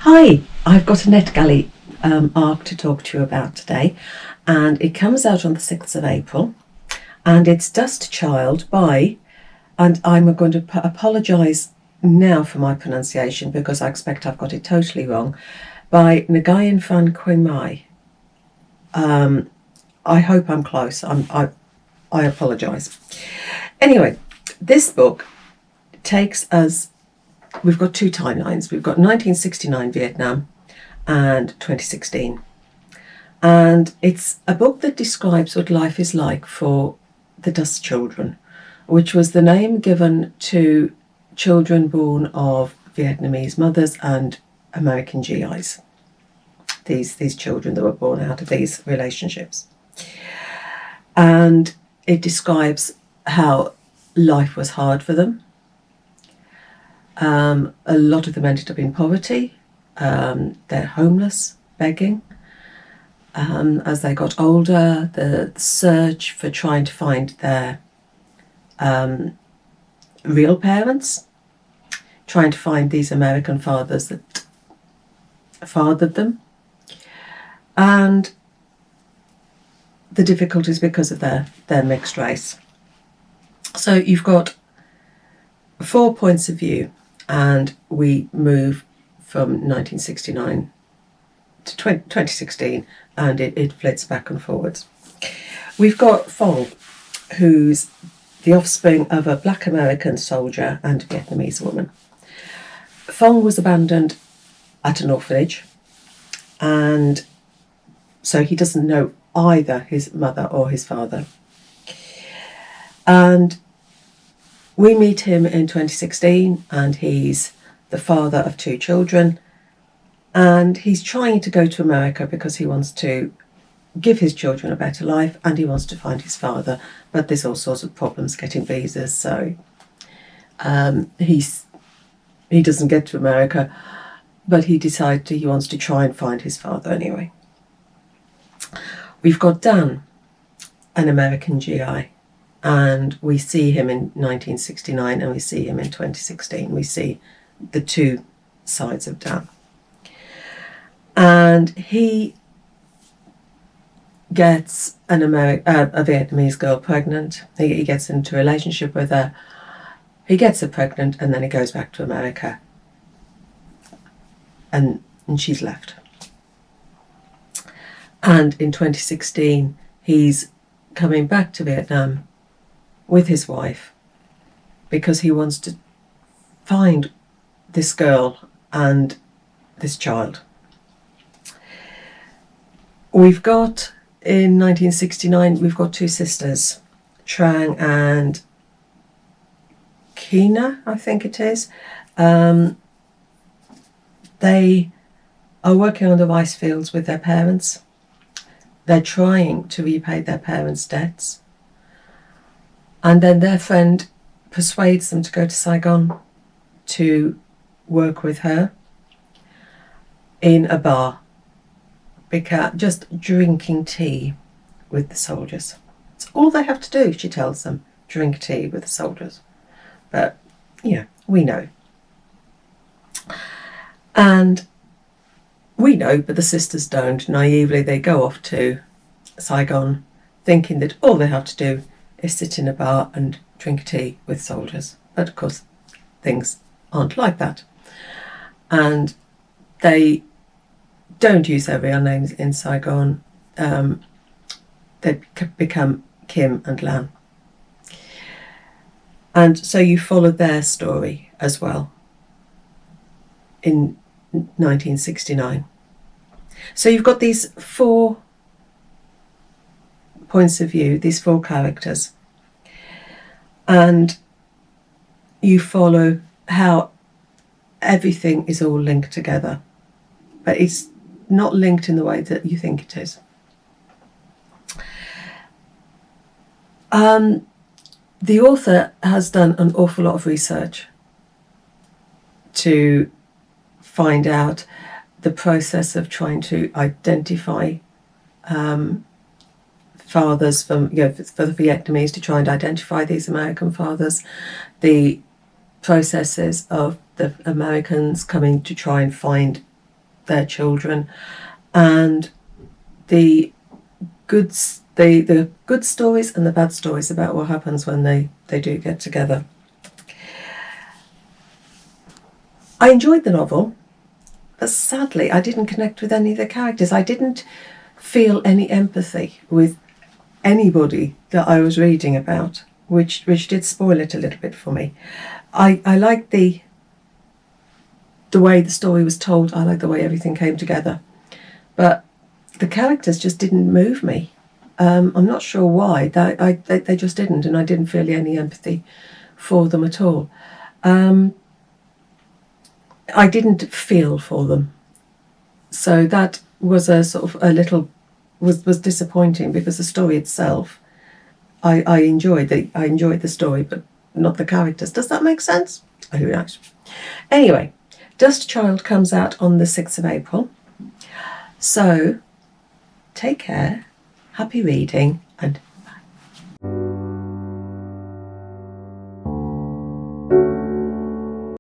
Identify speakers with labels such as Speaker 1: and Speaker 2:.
Speaker 1: Hi, I've got a Netgalley arc to talk to you about today, and it comes out on the 6th of April, and it's Dust Child by, and I'm going to apologise now for my pronunciation because I expect I've got it totally wrong, by Nguyễn Phan Quế Mai. I hope I'm close. I apologise. Anyway, this book takes us, we've got two timelines. We've got 1969 Vietnam and 2016. And it's a book that describes what life is like for the Dust children, which was the name given to children born of Vietnamese mothers and American GIs. These children that were born out of these relationships. And it describes how life was hard for them. A lot of them ended up in poverty. They're homeless, begging. As they got older, the search for trying to find their real parents, trying to find these American fathers that fathered them, and the difficulties because of their mixed race. So you've got 4 points of view, and we move from 1969 to 2016, and it flits back and forwards. We've got Phong, who's the offspring of a black American soldier and a Vietnamese woman. Phong was abandoned at an orphanage, and so he doesn't know either his mother or his father. And we meet him in 2016, and he's the father of 2 children, and he's trying to go to America because he wants to give his children a better life, and he wants to find his father, but there's all sorts of problems getting visas, so he doesn't get to America, but he decides he wants to try and find his father anyway. We've got Dan, an American GI, and we see him in 1969 and we see him in 2016. We see the 2 sides of Dan. And he gets a Vietnamese girl pregnant. He gets into a relationship with her. He gets her pregnant, and then he goes back to America. And she's left. And in 2016, he's coming back to Vietnam with his wife because he wants to find this girl and this child. We've got, in 1969, we've got 2 sisters, Trang and Kina, I think it is. They are working on the rice fields with their parents. They're trying to repay their parents' debts. And then their friend persuades them to go to Saigon to work with her in a bar, because just drinking tea with the soldiers. It's all they have to do, she tells them, drink tea with the soldiers. But, we know. And we know, but the sisters don't. Naively, they go off to Saigon thinking that all they have to do is sit in a bar and drink tea with soldiers. But of course, things aren't like that. And they don't use their real names in Saigon. They become Kim and Lan. And so you follow their story as well in 1969. So you've got these 4 points of view, these 4 characters, and you follow how everything is all linked together, but it's not linked in the way that you think it is. The author has done an awful lot of research to find out the process of trying to identify fathers for the Vietnamese, to try and identify these American fathers, the processes of the Americans coming to try and find their children, and the good stories and the bad stories about what happens when they do get together. I enjoyed the novel, but sadly I didn't connect with any of the characters. I didn't feel any empathy with anybody that I was reading about, which did spoil it a little bit for me. I liked the way the story was told. I liked the way everything came together, but the characters just didn't move me. I'm not sure why. They just didn't, and I didn't feel any empathy for them at all. I didn't feel for them, so that was a sort of a little was disappointing, because the story itself, I enjoyed the story, but not the characters. Does that make sense? Who knows? Anyway, Dust Child comes out on the 6th of April. So take care, happy reading, and